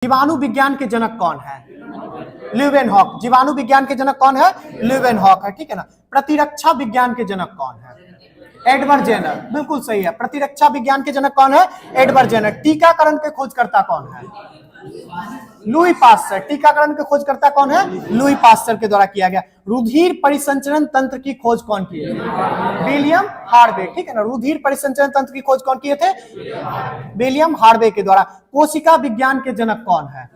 जीवाणु विज्ञान के जनक कौन है? ल्यूवेनहॉक। जीवाणु विज्ञान के जनक कौन है? ल्यूवेनहॉक है, ठीक है ना। प्रतिरक्षा विज्ञान के जनक कौन है? Edward Jenner. बिल्कुल सही है। प्रतिरक्षा विज्ञान के जनक कौन है? Edward Jenner. टीकाकरण के खोजकर्ता कौन है? Louis Pasteur. टीकाकरण के खोजकर्ता कौन है? लुई पास्चर के द्वारा किया गया। रुधिर परिसंचरण तंत्र की खोज कौन किए? विलियम हार्वे, ठीक है ना। रुधिर परिसंचरण तंत्र की खोज कौन किए थे? विलियम हार्वे के द्वारा। कोशिका विज्ञान के जनक कौन है?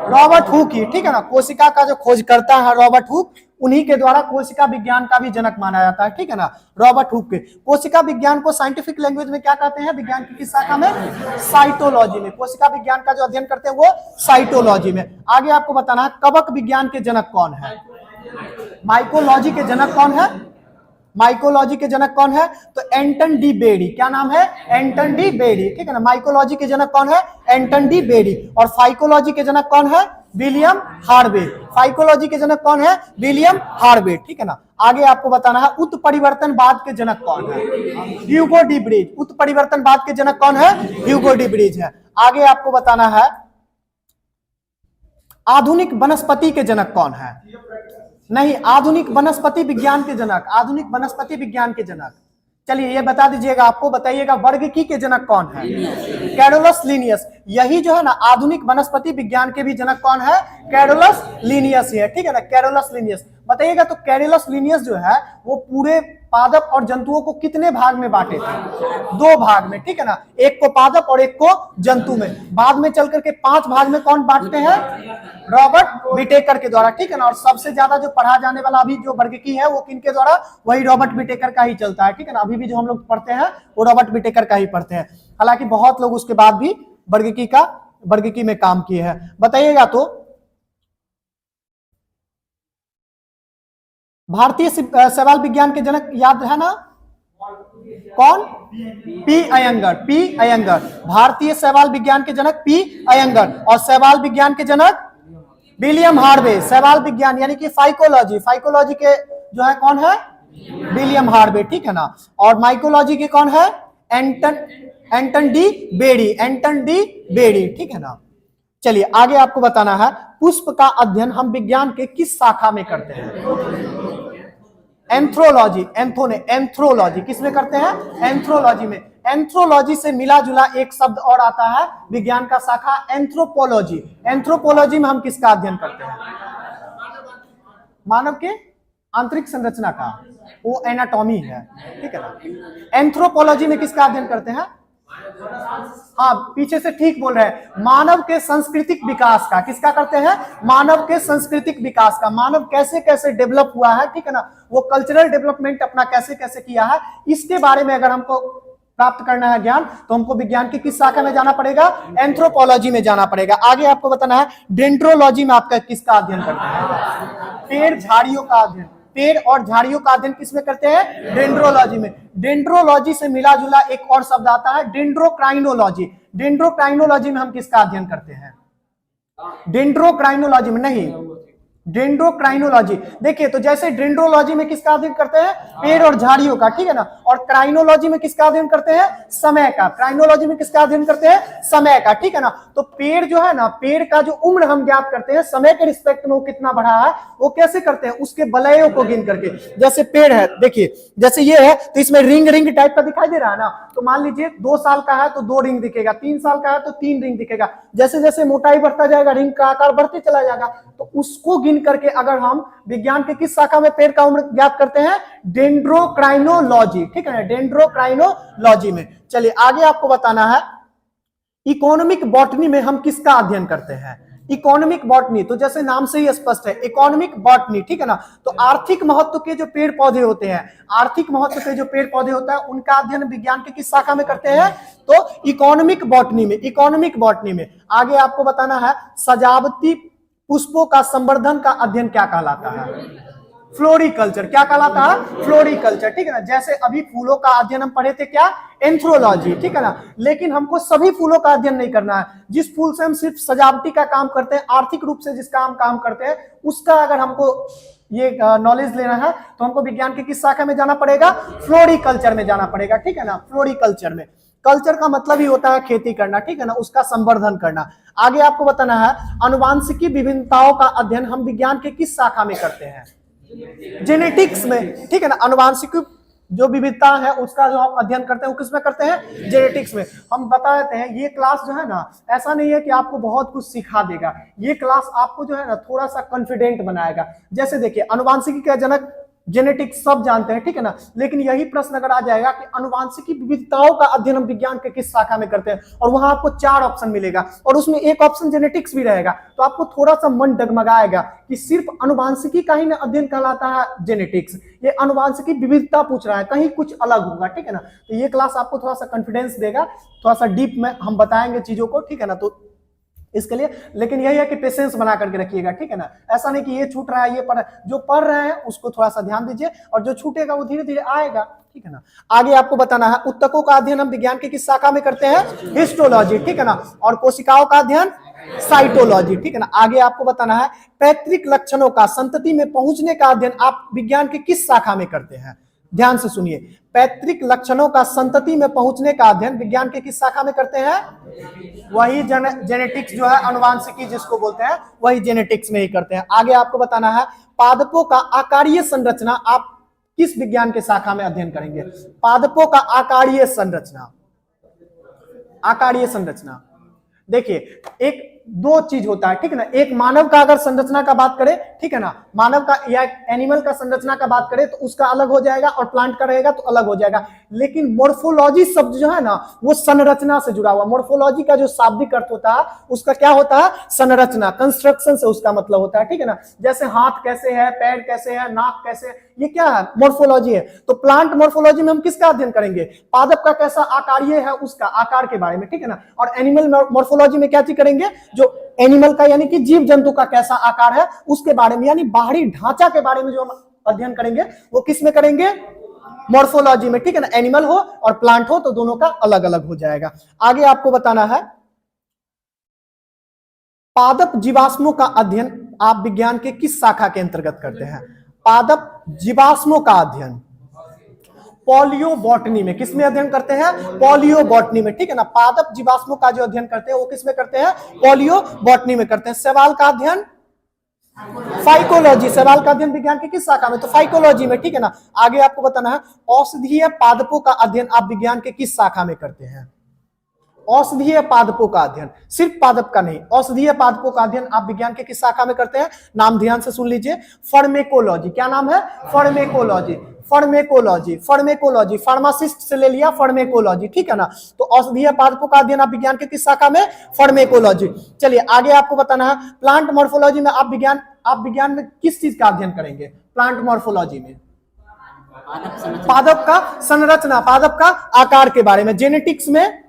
रॉबर्ट हुक ही, ठीक है ना। कोशिका का जो खोजकर्ता है रॉबर्ट हुक, उन्हीं के द्वारा कोशिका विज्ञान का भी जनक माना जाता है, ठीक है ना, रॉबर्ट हुक के। कोशिका विज्ञान को साइंटिफिक लैंग्वेज में क्या कहते हैं? विज्ञान की किस शाखा में? साइटोलॉजी में। कोशिका विज्ञान का जो अध्ययन करते हैं वो साइटोलॉजी में। आगे आपको बताना है कवक विज्ञान के जनक कौन है? माइकोलॉजी के जनक कौन है? माइकोलॉजी के जनक कौन है? तो एंटन डी बेरी। क्या नाम है? एंटन डी बेरी, ठीक है ना। माइकोलॉजी के जनक कौन है? एंटन डी बेरी। और फाइकोलॉजी के जनक कौन है? William Harvey. फाइकोलॉजी के जनक कौन है? विलियम हार्वे, ठीक है ना। आगे आपको बताना है उत्परिवर्तनवाद के जनक कौन है? Hugo de bridge. उत्परिवर्तनवाद के जनक कौन है? ह्यूगो डी ब्रिज है। आगे आपको बताना है आधुनिक वनस्पति के जनक कौन है? नहीं, आधुनिक वनस्पति विज्ञान के जनक। आधुनिक वनस्पति विज्ञान के जनक, चलिए ये बता दीजिएगा, आपको बताइएगा वर्गीकी के जनक कौन है? Carolus Linnaeus. यही जो है ना आधुनिक वनस्पति विज्ञान के भी जनक कौन है? कैरोलस लिनियस ही है, ठीक है ना। कैरोलस लिनियस बताइएगा। तो कैरोलस लिनियस जो है वो पूरे पादप और जंतुओं को कितने भाग में बांटे थे? 2 भाग में, ठीक है ना। एक को पादप और एक को जंतु में। बाद में चल करके 5 भाग में कौन बांटते हैं? रॉबर्ट विटेकर के द्वारा, ठीक है ना। और सबसे ज्यादा जो पढ़ा जाने वाला अभी जो वर्गीकी है वो किनके द्वारा? वही रॉबर्ट विटेकर का ही चलता है, ठीक है ना। अभी भी जो हम लोग पढ़ते हैं वो रॉबर्ट विटेकर का ही पढ़ते हैं। हालांकि बहुत लोग उसके बाद भी वर्गीकी में काम किए हैं। बताइएगा तो भारतीय शैवाल विज्ञान के जनक याद है ना? कौन? पी अयंगर। पी अयंगर। भारतीय शैवाल विज्ञान के जनक पी अयंगर। और शैवाल विज्ञान के जनक विलियम हार्वे। शैवाल विज्ञान यानी कि फाइकोलॉजी, फाइकोलॉजी के जो है कौन है? विलियम हार्वे, ठीक है ना। और माइकोलॉजी के कौन है? एंटन डी बेरी। एंटन डी बेरी, ठीक है ना। चलिए आगे आपको बताना है पुष्प का अध्ययन हम विज्ञान के किस शाखा में करते हैं? एंथ्रोलॉजी। एंथ्रोलॉजी किसमें करते हैं? एंथ्रोलॉजी में। एंथ्रोलॉजी से मिला जुला एक शब्द और आता है विज्ञान का शाखा एंथ्रोपोलॉजी। एंथ्रोपोलॉजी में हम किसका अध्ययन करते हैं? मानव के आंतरिक संरचना का, वो एनाटॉमी है, ठीक है ना। एंथ्रोपोलॉजी में किसका अध्ययन करते हैं? हाँ, पीछे से ठीक बोल रहे हैं, मानव के सांस्कृतिक विकास का। किसका करते हैं? मानव के सांस्कृतिक विकास का। मानव कैसे कैसे डेवलप हुआ है, ठीक है ना, वो कल्चरल डेवलपमेंट अपना कैसे कैसे किया है, इसके बारे में अगर हमको प्राप्त करना है ज्ञान तो हमको विज्ञान की किस शाखा में जाना पड़ेगा? एंथ्रोपोलॉजी में जाना पड़ेगा। आगे आपको बताना है डेंड्रोलॉजी में आपका किसका अध्ययन करते हैं? पेड़ झाड़ियों का अध्ययन। पेड़ और झाड़ियों का अध्ययन किसमें करते हैं? डेंड्रोलॉजी में। डेंड्रोलॉजी से मिला जुला एक और शब्द आता है डेंड्रोक्राइनोलॉजी। डेंड्रोक्राइनोलॉजी में हम किसका अध्ययन करते हैं? डेंड्रोक्राइनोलॉजी में नहीं, डेंड्रोक्राइनोलॉजी। देखिए तो जैसे डेंड्रोलॉजी में किसका अध्ययन करते हैं? पेड़ और झाड़ियों का, ठीक है ना। और क्राइनोलॉजी में किसका अध्ययन करते हैं? समय का। क्राइनोलॉजी में किसका अध्ययन करते हैं? समय का, ठीक है ना। तो पेड़ जो है ना, पेड़ का जो उम्र हम ज्ञात करते हैं समय के रिस्पेक्ट में वो कितना बढ़ा है, वो कैसे करते हैं? उसके वलयों को गिन करके। जैसे पेड़ है, देखिए जैसे ये है तो इसमें रिंग रिंग टाइप का दिखाई दे रहा है ना, तो मान लीजिए 2 साल का है तो 2 रिंग दिखेगा, 3 साल का है तो 3 रिंग दिखेगा। जैसे जैसे मोटाई बढ़ता जाएगा रिंग का आकार बढ़ते चला जाएगा। तो उसको गिन करके अगर हम विज्ञान के किस शाखा में पेड़ का उम्र ज्ञात करते हैं? डेंड्रोक्राइनोलॉजी, ठीक है ना, डेंड्रोक्राइनोलॉजी में। चलिए आगे आपको बताना है इकोनॉमिक बॉटनी में हम किसका अध्ययन करते हैं? इकोनॉमिक बॉटनी, तो जैसे नाम से ही स्पष्ट है इकोनॉमिक बॉटनी, ठीक है ना। तो आर्थिक महत्व के जो पेड़ पौधे होते हैं, आर्थिक महत्व के जो पेड़ पौधे होता है उनका अध्ययन विज्ञान के किस शाखा में करते हैं? तो इकोनॉमिक बॉटनी में। इकोनॉमिक बॉटनी में। आगे आपको बताना है सजावटी पुष्पों का संवर्धन का अध्ययन क्या कहलाता है? फ्लोरिकल्चर। क्या कहलाता है? फ्लोरिकल्चर, ठीक है ना। जैसे अभी फूलों का अध्ययन हम पढ़े थे क्या? एंथ्रोलॉजी, ठीक है ना। लेकिन हमको सभी फूलों का अध्ययन नहीं करना है। जिस फूल से हम सिर्फ सजावटी का काम करते हैं, आर्थिक रूप से जिसका हम काम करते हैं, उसका अगर हमको ये नॉलेज लेना है तो हमको विज्ञान के किस शाखा में जाना पड़ेगा? फ्लोरिकल्चर में जाना पड़ेगा, ठीक है ना, फ्लोरिकल्चर में। कल्चर का मतलब ही होता है खेती करना, ठीक है ना, उसका संवर्धन करना। आगे आपको बताना है आनुवांशिकी विभिन्नताओं का अध्ययन हम विज्ञान के किस शाखा में करते हैं? जेनेटिक्स में, ठीक है ना। आनुवांशिकी जो विविधता है उसका जो हम अध्ययन करते हैं वो किसमें करते हैं? जेनेटिक्स में। हम बता देते हैं ये क्लास जो है ना, ऐसा नहीं है कि आपको बहुत कुछ सिखा देगा, ये क्लास आपको जो है ना थोड़ा सा कॉन्फिडेंट बनाएगा। जैसे देखिए आनुवांशिकी का जनक जेनेटिक्स सब जानते हैं, ठीक है ना, लेकिन यही प्रश्न अगर आ जाएगा कि आनुवांशिकी विविधताओं का अध्ययन हम विज्ञान के किस शाखा में करते हैं, और वहां आपको 4 ऑप्शन मिलेगा और उसमें एक ऑप्शन जेनेटिक्स भी रहेगा, तो आपको थोड़ा सा मन डगमगाएगा कि सिर्फ आनुवांशिकी का ही ना अध्ययन कहलाता है जेनेटिक्स, ये आनुवांशिकी विविधता पूछ रहा है, कहीं कुछ अलग होगा, ठीक है ना। तो ये क्लास आपको थोड़ा सा कॉन्फिडेंस देगा, थोड़ा सा डीप में हम बताएंगे चीजों को, ठीक है ना। तो इसके लिए लेकिन यही है कि पेशेंस बना करके रखिएगा, ठीक है ना। ऐसा नहीं कि ये छूट रहा है, ये जो पढ़ रहे हैं उसको थोड़ा सा ध्यान दीजिए, और जो छूटेगा वो धीरे धीरे आएगा, ठीक है ना। आगे आपको बताना है उत्तकों का अध्ययन हम विज्ञान के किस शाखा में करते हैं? हिस्टोलॉजी, ठीक है ना। और कोशिकाओं का अध्ययन साइटोलॉजी, ठीक है ना। आगे आपको बताना है पैतृक लक्षणों का संतति में पहुंचने का अध्ययन आप विज्ञान के किस शाखा में करते हैं? ध्यान से सुनिए, पैतृक लक्षणों का संतति में पहुंचने का अध्ययन विज्ञान के किस शाखा में करते हैं? वही जेनेटिक्स जो है, अनुवांशिकी जिसको बोलते हैं, वही जेनेटिक्स में ही करते हैं। आगे आपको बताना है पादपों का आकारीय संरचना आप किस विज्ञान के शाखा में अध्ययन करेंगे? पादपों का आकारीय संरचना, आकारीय संरचना देखिए एक दो चीज होता है, ठीक है ना। एक मानव का अगर संरचना का बात करें, ठीक है ना, मानव का या एनिमल का संरचना का बात करें तो उसका अलग हो जाएगा, और प्लांट का रहेगा तो अलग हो जाएगा। लेकिन मोर्फोलॉजी शब्द जो है ना वो संरचना से जुड़ा हुआ, मोर्फोलॉजी का जो शाब्दिक अर्थ होता है उसका क्या होता है? संरचना, कंस्ट्रक्शन से उसका मतलब होता है, ठीक है ना। जैसे हाथ कैसे है, पैर कैसे है, नाक कैसे है, ये क्या है? मोर्फोलॉजी है। तो प्लांट मोर्फोलॉजी में हम किसका अध्ययन करेंगे? पादप का कैसा आकारीय है उसका, आकार के बारे में, ठीक है ना। और एनिमल मोर्फोलॉजी में क्या चीज करेंगे? जो एनिमल का यानी कि जीव जंतु का कैसा आकार है उसके बारे में, यानी बाहरी ढांचा के बारे में जो हम अध्ययन करेंगे वो किस में करेंगे? मोर्फोलॉजी में, ठीक है ना। एनिमल हो और प्लांट हो तो दोनों का अलग अलग हो जाएगा। आगे आपको बताना है पादप जीवाश्मों का अध्ययन आप विज्ञान के किस शाखा के अंतर्गत करते हैं? पादप जीवाश्मों का अध्ययन पॉलियोबॉटनी में, किसमें अध्ययन करते हैं? पॉलियोबॉटनी में, ठीक है ना। पादप जीवाश्मों का जो अध्ययन करते हैं वो किसमें करते हैं? पॉलियोबॉटनी में करते हैं। शैवाल का अध्ययन फाइकोलॉजी, शैवाल का अध्ययन विज्ञान की किस शाखा में? तो फाइकोलॉजी में, ठीक है ना। आगे आपको बताना है औषधीय पादपों का अध्ययन आप विज्ञान के किस शाखा में करते हैं? औषधीय पादपों का अध्ययन, सिर्फ पादप का नहीं, औषधीय पादपों का अध्ययन आप विज्ञान के किस शाखा में करते हैं? नाम ध्यान से सुन लीजिए, फार्मेकोलॉजी। क्या नाम है? फार्मेकोलॉजी, फार्मेकोलॉजी, फार्मेकोलॉजी, फार्मासिस्ट से ले लिया फार्मेकोलॉजी, ठीक है ना। तो औषधीय पादपों का अध्ययन आप विज्ञान के किस शाखा में? फार्मेकोलॉजी। चलिए आगे आपको बताना है प्लांट मॉर्फोलॉजी में आप विज्ञान में किस चीज का अध्ययन करेंगे? प्लांट मॉर्फोलॉजी में पादप का संरचना, पादप का आकार के बारे में। जेनेटिक्स में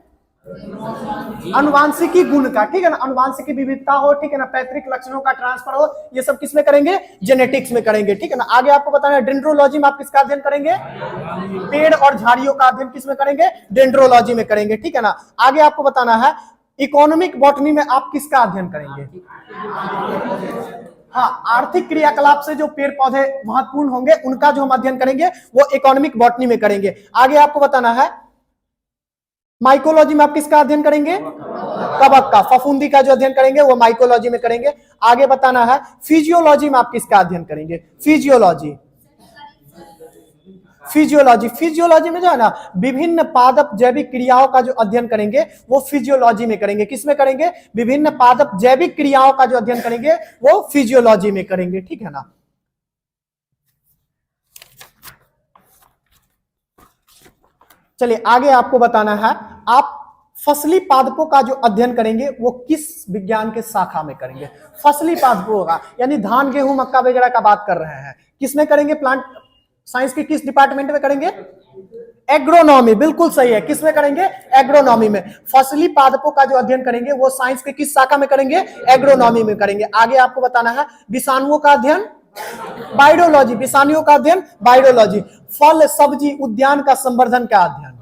अनुवांशिकी गुण का, ठीक है ना, अनुवांशिकी विविधता हो, ठीक है ना, पैतृक लक्षणों का ट्रांसफर हो, ये सब किसमें करेंगे? जेनेटिक्स में करेंगे, ठीक है ना। आगे आपको बताना है डेंड्रोलॉजी में आप किसका अध्ययन करेंगे? पेड़ और झाड़ियों का अध्ययन किसमें करेंगे? डेंड्रोलॉजी में करेंगे, ठीक है ना। आगे आपको बताना है इकोनॉमिक बॉटनी में आप किसका अध्ययन करेंगे? हाँ, आर्थिक क्रियाकलाप से जो पेड़ पौधे महत्वपूर्ण होंगे उनका जो हम अध्ययन करेंगे वो इकोनॉमिक बॉटनी में करेंगे। आगे आपको बताना है माइकोलॉजी में आप किसका अध्ययन करेंगे? कवक का, फफूंदी का जो अध्ययन करेंगे वो माइकोलॉजी में करेंगे। आगे बताना है फिजियोलॉजी में आप किसका अध्ययन करेंगे? फिजियोलॉजी, फिजियोलॉजी, फिजियोलॉजी में जो है ना विभिन्न पादप जैविक क्रियाओं का जो अध्ययन करेंगे वो फिजियोलॉजी में करेंगे। किसमें करेंगे? विभिन्न पादप जैविक क्रियाओं का जो अध्ययन करेंगे वो फिजियोलॉजी में करेंगे, ठीक है ना। चलिए आगे आपको बताना है आप फसली पादपों का जो अध्ययन करेंगे वो किस विज्ञान के शाखा में करेंगे? फसली पादपों का यानी धान, गेहूं, मक्का वगैरह का बात कर रहे हैं, किसमें करेंगे? प्लांट साइंस के किस डिपार्टमेंट में करेंगे? एग्रोनॉमी, बिल्कुल सही है। किसमें करेंगे? एग्रोनॉमी में। फसली पादपों का जो अध्ययन करेंगे वो साइंस के किस शाखा में करेंगे? एग्रोनॉमी में करेंगे। आगे आपको बताना है विषाणुओं का अध्ययन बायोलॉजी, विषाणुओं का अध्ययन बायोलॉजी। फल सब्जी उद्यान का संवर्धन का अध्ययन,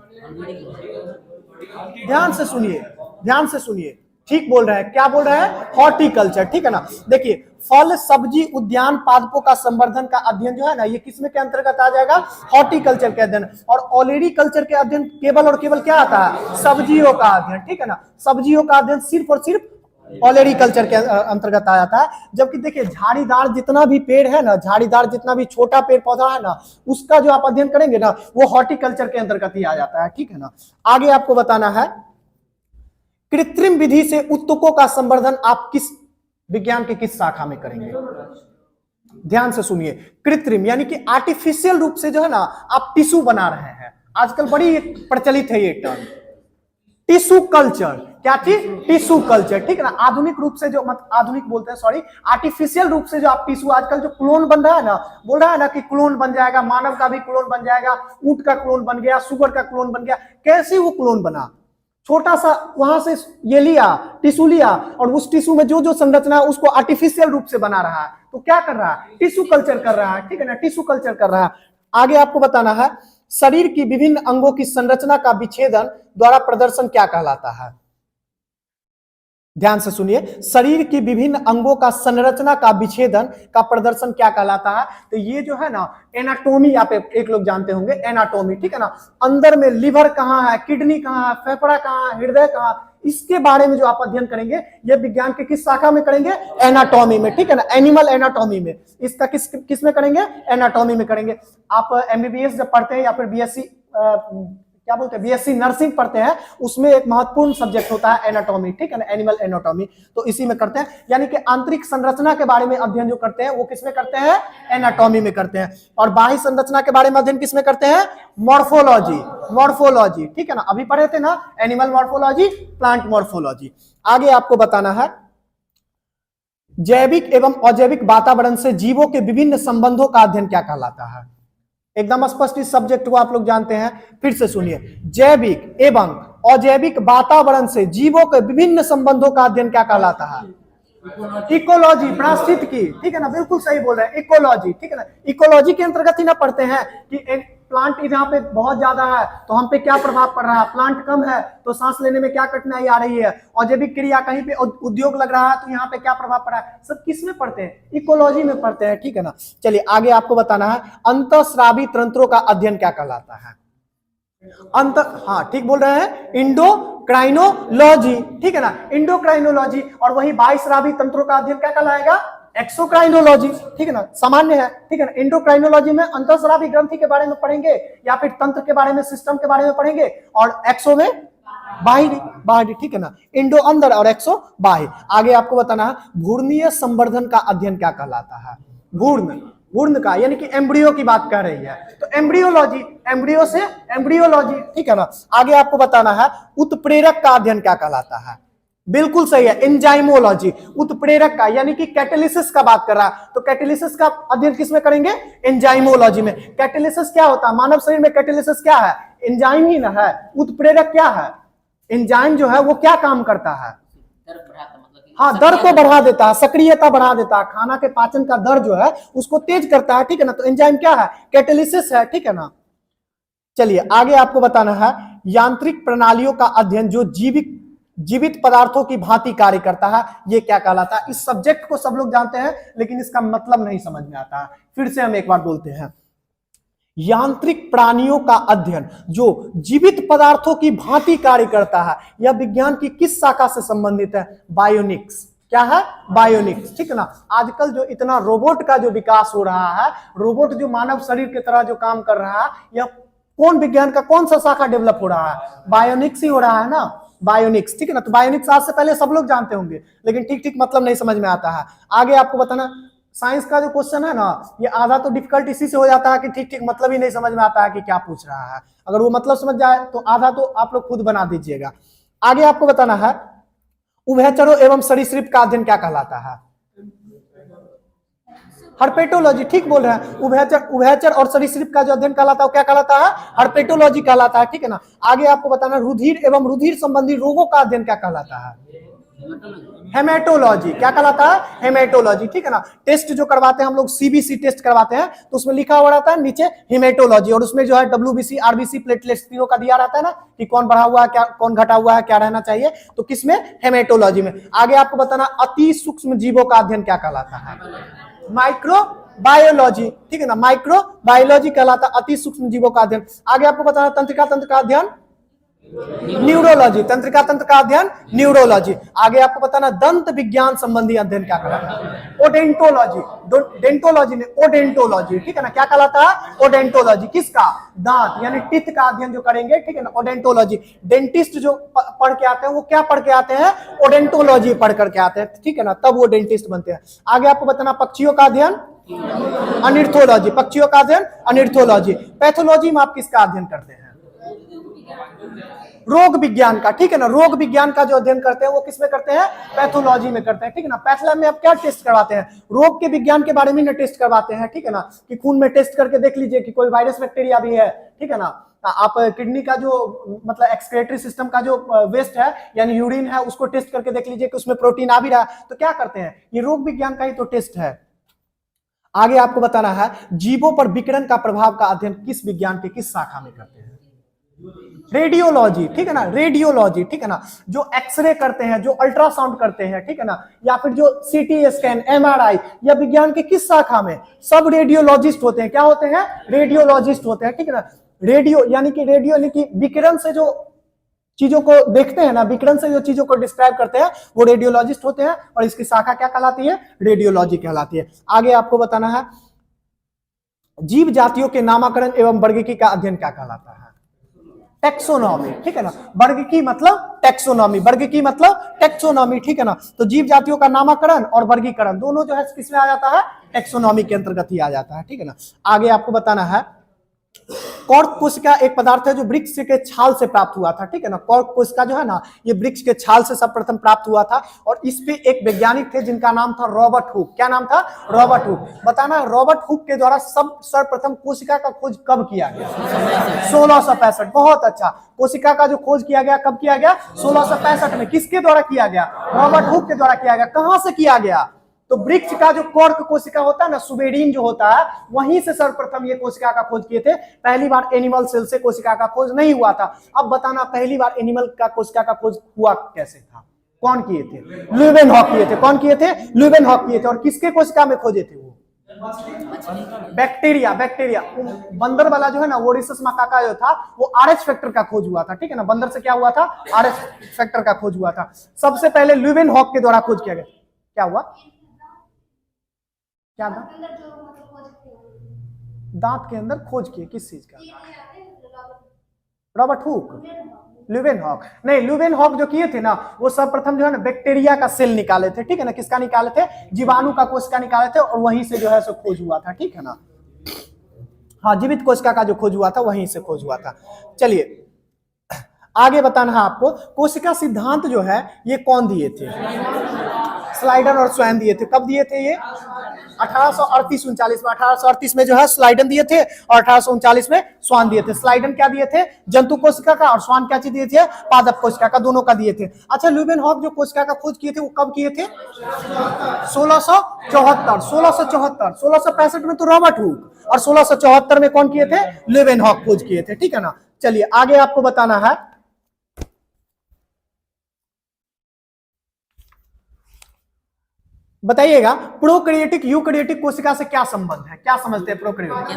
ध्यान से सुनिए, ध्यान से सुनिए, ठीक बोल रहे हैं, क्या बोल रहे हैं, हॉर्टिकल्चर, ठीक है ना। देखिए फल सब्जी उद्यान पादपों का संवर्धन का अध्ययन जो है ना, ये किसमें के अंतर्गत आ जाएगा, हॉर्टिकल्चर के अध्ययन। और ऑलरेडी कल्चर के अध्ययन केवल और केवल क्या आता है, सब्जियों का अध्ययन, ठीक है ना। सब्जियों का अध्ययन सिर्फ और सिर्फ ऑलरेडी कल्चर के अंतर्गत आ जाता है। जबकि देखिए झाड़ीदार जितना भी पेड़ है ना, झाड़ीदार जितना भी छोटा पेड़ पौधा है ना, उसका जो आप अध्ययन करेंगे ना, वो हॉर्टिकल्चर के अंतर्गत ही आ जाता है, ठीक है ना। आगे आपको बताना है, कृत्रिम विधि से उत्तकों का संवर्धन आप किस विज्ञान के किस शाखा में करेंगे, ध्यान से सुनिए। कृत्रिम यानी कि आर्टिफिशियल रूप से जो है ना आप टिश्यू बना रहे हैं, आजकल बड़ी प्रचलित है ये टर्म, टिश्यू कल्चर। क्या थी, टिश्यू कल्चर, ठीक है ना। आधुनिक रूप से जो आधुनिक बोलते हैं सॉरी, आर्टिफिशियल रूप से जो आप टिश्यू, आजकल जो क्लोन बन रहा है ना, बोल रहा है ना कि क्लोन बन जाएगा, मानव का भी क्लोन बन जाएगा, ऊंट का क्लोन बन गया, सुगर का क्लोन बन गया। कैसे वो क्लोन बना, छोटा सा वहां से ये लिया, टिश्यू लिया, और उस टिश्यू में जो जो संरचना है उसको आर्टिफिशियल रूप से बना रहा है। तो क्या कर रहा है, टिश्यू कल्चर कर रहा है, ठीक है ना, टिश्यू कल्चर कर रहा है। आगे आपको बताना है, शरीर की विभिन्न अंगों की संरचना का विच्छेदन द्वारा प्रदर्शन क्या कहलाता है, ध्यान से सुनिए। शरीर की विभिन्न अंगों का संरचना का विच्छेदन का प्रदर्शन क्या कहलाता है। तो ये जो है ना एनाटोमी, आप एक लोग जानते होंगे एनाटोमी, ठीक है ना। अंदर में लिवर कहाँ है, किडनी कहाँ है, फेफड़ा कहाँ है, हृदय कहाँ, इसके बारे में जो आप अध्ययन करेंगे, ये विज्ञान के किस शाखा में करेंगे, एनाटॉमी में, ठीक है ना, एनिमल एनाटॉमी में। इसका किस में करेंगे, एनाटॉमी में करेंगे। आप एमबीबीएस जब पढ़ते हैं या फिर बीएससी क्या बोलते हैं, बीएससी नर्सिंग पढ़ते हैं, उसमें एक महत्वपूर्ण सब्जेक्ट होता है एनाटॉमी, ठीक है ना, एनिमल एनाटॉमी। तो इसी में करते हैं, यानी कि आंतरिक संरचना के बारे में अध्ययन जो करते हैं वो किसमें करते हैं, एनाटॉमी में करते हैं। और बाह्य संरचना के बारे में अध्ययन किसमें करते हैं, मॉर्फोलॉजी, मॉर्फोलॉजी, ठीक है ना। अभी पढ़े थे ना, एनिमल मॉर्फोलॉजी, प्लांट मॉर्फोलॉजी। आगे आपको बताना है, जैविक एवं अजैविक वातावरण से जीवों के विभिन्न संबंधों का अध्ययन क्या कहलाता है। एकदम स्पष्ट इस सब्जेक्ट को आप लोग जानते हैं, फिर से सुनिए। जैविक एवं अजैविक वातावरण से जीवों के विभिन्न संबंधों का अध्ययन क्या कहलाता है, इकोलॉजी, पारिस्थितिकी, ठीक है ना, बिल्कुल सही बोल रहे हैं, इकोलॉजी, ठीक है ना। इकोलॉजी के अंतर्गत ही ना पढ़ते हैं कि प्लांट यहाँ पे बहुत ज्यादा है तो हम पे क्या प्रभाव पड़ रहा है, प्लांट कम है तो सांस लेने में क्या कठिनाई आ रही है, अजैविक क्रिया कहीं पे उद्योग लग रहा है तो यहाँ पे क्या प्रभाव पड़ रहा है, सब किस में पढ़ते हैं, इकोलॉजी में पढ़ते हैं, ठीक है ना। चलिए आगे आपको बताना है, अंतःस्रावी तंत्रों का अध्ययन क्या कहलाता है, हाँ ठीक बोल रहे हैं, इंडोक्राइनोलॉजी, ठीक है ना, इंडोक्राइनोलॉजी। और वही 22 तंत्रों का अध्ययन क्या कहलाएगा, एक्सोक्राइनोलॉजी, ठीक है ना, सामान्य है, ठीक है ना। इंडोक्राइनोलॉजी में अंतःस्रावी ग्रंथि के बारे में पढ़ेंगे या फिर तंत्र के बारे में, सिस्टम के बारे में पढ़ेंगे, और एक्सो में बाहरी, ठीक है ना, इंडो अंदर और एक्सो बाहरी। आगे आपको बताना है, भ्रूणीय संवर्धन का अध्ययन क्या कहलाता है, भ्रूण का, यानी कि एम्ब्रियो की बात कर रही है तो एम्ब्रियोलॉजी, एम्ब्रियो से एम्ब्रियोलॉजी, ठीक है ना। आगे आपको बताना है, उत्प्रेरक का अध्ययन क्या कहलाता है, बिल्कुल सही है, एंजाइमोलॉजी, उत्प्रेरक का, यानी कि कैटेलिसिस का बात कर रहा है तो कैटेलिसिस का अध्ययन किसमें करेंगे, एंजाइमोलॉजी में। कैटेलिसिस क्या होता है, मानव शरीर में कैटेलिसिस क्या है, एंजाइम ही ना है। उत्प्रेरक क्या है, एंजाइम जो है वो क्या काम करता है, हाँ दर को बढ़ा देता है, सक्रियता बढ़ा देता है, खाना के पाचन का दर जो है उसको तेज करता है, ठीक है ना। तो एंजाइम क्या है, कैटेलिसिस है, ठीक है ना। चलिए आगे आपको बताना है, यांत्रिक प्रणालियों का अध्ययन जो जीवित पदार्थों की भांति कार्य करता है, ये क्या कहलाता है। इस सब्जेक्ट को सब लोग जानते हैं लेकिन इसका मतलब नहीं समझ में आता है, फिर से हम एक बार बोलते हैं, यांत्रिक प्राणियों का अध्ययन जो जीवित पदार्थों की भांति कार्य करता है, यह विज्ञान की किस शाखा से संबंधित है, बायोनिक्स। क्या है, बायोनिक्स, ठीक है ना। आजकल जो इतना रोबोट का जो विकास हो रहा है, रोबोट जो मानव शरीर की तरह जो काम कर रहा है, यह कौन विज्ञान का कौन सा शाखा डेवलप हो रहा है, बायोनिक्स ही हो रहा है ना, बायोनिक्स, ठीक है ना। तो बायोनिक्स आज से पहले सब लोग जानते होंगे लेकिन ठीक मतलब नहीं समझ में आता है। आगे आपको बताना, साइंस का जो क्वेश्चन है ना, ये आधा तो डिफिकल्ट इसी से हो जाता है कि ठीक मतलब ही नहीं समझ में आता है कि क्या पूछ रहा है। अगर वो मतलब समझ जाए तो आधा तो आप लोग खुद बना दीजिएगा। आगे आपको बताना है, उभयचरों एवं सरीसृप का अध्ययन क्या कहलाता है, हर्पेटोलॉजी, ठीक बोल रहे हैं। उभयचर और सरीसृप का जो अध्ययन कहलाता है वो क्या कहलाता है, हर्पेटोलॉजी कहलाता है, ठीक है ना। आगे आपको बताना, रुधिर एवं रुधिर संबंधी रोगों का अध्ययन क्या कहलाता है, हेमेटोलॉजी। क्या कहलाता है? हेमेटोलॉजी। ठीक है ना। टेस्ट जो करवाते हैं हम लोग सीबीसी टेस्ट करवाते हैं तो उसमें लिखा हुआ रहता है नीचे हेमेटोलॉजी, और उसमें जो है डब्ल्यूबीसी आरबीसी प्लेटलेट्स तीनों का दिया रहता है ना कि कौन बढ़ा हुआ है, क्या कौन घटा हुआ है, क्या रहना चाहिए। तो किसमें? हेमेटोलॉजी में। आगे आपको बताना अति सूक्ष्म जीवों का अध्ययन क्या कहलाता है? Micro biology. ठीक है ना। माइक्रो बायोलॉजी कहलाता है अति सूक्ष्म जीवों का अध्ययन। आगे आपको बताना तंत्रिका तंत्र का अध्ययन न्यूरोलॉजी। तंत्रिका तंत्र का अध्ययन न्यूरोलॉजी। आगे आपको बताना दंत विज्ञान संबंधी अध्ययन क्या कहलाता है? ओडेंटोलॉजी। डेंटोलॉजी ने ओडेंटोलॉजी। ठीक है ना। क्या कहलाता है? ओडेंटोलॉजी। किसका? दांत यानी टीथ का अध्ययन जो करेंगे। ठीक है ना। ओडेंटोलॉजी। डेंटिस्ट जो पढ़ के आते हैं वो क्या पढ़ के आते हैं? ओडेंटोलॉजी पढ़ करके आते हैं। ठीक है ना। तब वो डेंटिस्ट बनते हैं। आगे आपको बताना पक्षियों का अध्ययन अनिर्थोलॉजी। पक्षियों का अध्ययन अनिर्थोलॉजी। पैथोलॉजी में आप किसका अध्ययन करते हैं? रोग विज्ञान का। ठीक है ना। रोग विज्ञान का जो अध्ययन करते हैं वो किसमें करते हैं? पैथोलॉजी में करते हैं। ठीक है ना। पैथ लैब में आप क्या टेस्ट करवाते हैं? रोग के विज्ञान के बारे में ना टेस्ट करवाते हैं। ठीक है ना। कि खून में टेस्ट करके देख लीजिए कि कोई वायरस बैक्टीरिया भी है। ठीक है ना। आप किडनी का जो मतलब एक्सक्रेटरी सिस्टम का जो वेस्ट है यानी यूरिन है उसको टेस्ट करके देख लीजिए कि उसमें प्रोटीन आ भी रहा है। तो क्या करते हैं? ये रोग विज्ञान का ही तो टेस्ट है। आगे आपको बताना है जीवों पर विकिरण का प्रभाव का अध्ययन किस विज्ञान के किस शाखा में करते हैं? रेडियोलॉजी। ठीक है ना। रेडियोलॉजी। ठीक है ना। जो एक्सरे करते हैं, जो अल्ट्रासाउंड करते हैं, ठीक है ना, या फिर जो सीटी स्कैन, एमआरआई, या विज्ञान के किस शाखा में? सब रेडियोलॉजिस्ट होते हैं। क्या होते हैं? रेडियोलॉजिस्ट होते हैं। ठीक है ना। रेडियो यानी कि विकिरण से जो चीजों को देखते हैं ना, विकिरण से जो चीजों को डिस्क्राइब करते हैं वो रेडियोलॉजिस्ट होते हैं, और इसकी शाखा क्या कहलाती है? रेडियोलॉजी कहलाती है। आगे आपको बताना है जीव जातियों के नामकरण एवं वर्गीकरण का अध्ययन क्या कहलाता है? टेक्सोनॉमी। ठीक है ना। वर्गीकरण मतलब टेक्सोनॉमी, वर्गीकरण मतलब टेक्सोनॉमी। ठीक है ना। तो जीव जातियों का नामकरण और वर्गीकरण दोनों जो है किसमें आ जाता है? टेक्सोनॉमी के अंतर्गत ही आ जाता है। ठीक है ना। आगे आपको बताना है कॉर्क कोशिका एक पदार्थ है जो वृक्ष के छाल से प्राप्त हुआ था। ठीक है ना। कॉर्क कोशिका जो है ना ये वृक्ष के छाल से सर्वप्रथम प्राप्त हुआ था, और इस पे एक वैज्ञानिक थे जिनका नाम था रॉबर्ट हुक। क्या नाम था? Robert Hooke. बताना रॉबर्ट हुक के द्वारा सर्वप्रथम कोशिका का खोज कब किया गया? 1665। बहुत अच्छा। कोशिका का जो खोज किया गया कब किया गया? 1665 में। किसके द्वारा किया गया? रॉबर्ट हुक के द्वारा किया गया। कहां से किया गया? तो वृक्ष का जो कॉर्क कोशिका होता है ना, सुबेरीन जो होता है, वहीं से सर्वप्रथम ये कोशिका का खोज किए थे। पहली बार एनिमल सेल से कोशिका का खोज नहीं हुआ था। अब बताना पहली बार एनिमल का कोशिका का खोज हुआ कैसे था? कौन किए थे? ल्यूवेनहॉक किए थे। कौन किए थे? ल्यूवेनहॉक किए थे। और किसके कोशिका में खोजे थे वो? बैक्टीरिया। बैक्टीरिया। बंदर वाला जो है ना वो रिसस माकाका जो था वो आरएच फैक्टर का खोज हुआ था। ठीक है ना। बंदर से क्या हुआ था? आरएच फैक्टर का खोज हुआ था। सबसे पहले ल्यूवेनहॉक के द्वारा खोज किया गया। क्या हुआ? क्या था? दांत के अंदर खोज किए। किस चीज का? Robert Hooke. ल्यूवेनहॉक नहीं, ल्यूवेनहॉक जो किए थे ना वो सर्वप्रथम जो है ना बैक्टीरिया का सेल निकाले थे। ठीक है ना। किसका निकाले थे? जीवाणु का कोशिका निकाले थे, और वहीं से जो है सो खोज हुआ था। ठीक है ना। हाँ, जीवित कोशिका का जो खोज हुआ था वहीं से खोज हुआ था। चलिए आगे बताना है आपको कोशिका सिद्धांत जो है ये कौन दिए थे? स्लाइडन और स्वैन दिए थे। कब दिए थे ये? 1838-39 में। 1838 में जो है स्लाइडन दिए थे, और 1839 में स्वान दिए थे। स्लाइडन क्या दिए थे? जंतु कोशिका का, और स्वान क्या चीज दिए थे? पादप कोशिका का। दोनों का दिए थे। अच्छा, ल्यूवेनहॉक जो कोशिका का खोज किए थे वो कब किए थे? 1674। 1665 में तो रॉबर्ट हुक, और 1674 में कौन किए थे? ल्यूवेनहॉक खोज किए थे। ठीक है ना। चलिए आगे आपको बताना है बताइएगा प्रोकैरियोटिक यूकैरियोटिक कोशिका से क्या संबंध है? क्या समझते हैं प्रोकैरियोटिक?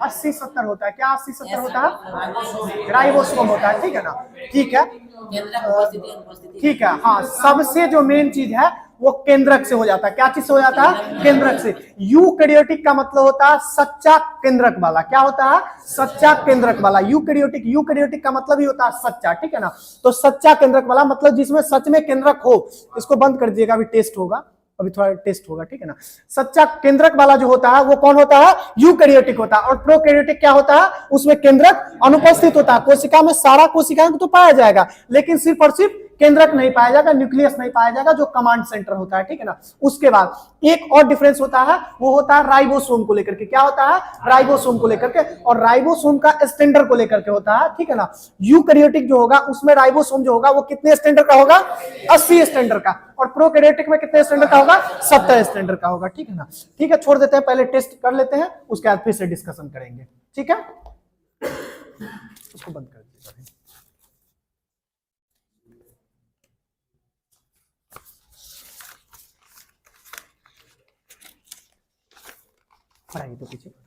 80-70 होता है। क्या 80-70 होता है? राइबोसोम होता है। ठीक है ना। ठीक है। ठीक है। हाँ, सबसे जो मेन चीज है वो केंद्रक से हो जाता है। क्या चीज से हो जाता है? केंद्रक से। यूकैरियोटिक का मतलब होता है सच्चा केंद्रक वाला। क्या होता है? सच्चा केंद्रक वाला। यूकैरियोटिक का मतलब ही होता है सच्चा। ठीक है ना। तो सच्चा केंद्रक वाला मतलब जिसमें सच में केंद्रक हो। इसको बंद कर दीजिएगा, अभी टेस्ट होगा, अभी थोड़ा टेस्ट होगा। ठीक है ना। सच्चा केंद्रक वाला जो होता है वो कौन होता है? यूकैरियोटिक होता है। और प्रोकैरियोटिक क्या होता है? उसमें केंद्रक अनुपस्थित होता है। कोशिका में सारा कोशिका तो पाया जाएगा, लेकिन सिर्फ और सिर्फ केंद्रक नहीं पाया जाएगा, न्यूक्लियस नहीं पाया जाएगा, जो कमांड सेंटर होता है, ठीक है ना। उसके बाद एक और डिफरेंस होता है, वो होता है राइबोसोम को लेकर के। क्या होता है? राइबोसोम को लेकर के, और राइबोसोम का स्टैंडर्ड को लेकर के होता है, ठीक है ना। यूकैरियोटिक जो होगा उसमें राइबोसोम जो होगा वो कितने स्टैंडर्ड का होगा? 80 स्टैंडर्ड का। और प्रोकैरियोटिक में कितने स्टैंडर्ड का होगा? 70 स्टैंडर्ड का होगा, ठीक है ना। ठीक है, छोड़ देते हैं, पहले टेस्ट कर लेते हैं, उसके बाद फिर से डिस्कशन करेंगे, ठीक है। उसको बंद कर दीजिए। पढ़ाइए तो पीछे।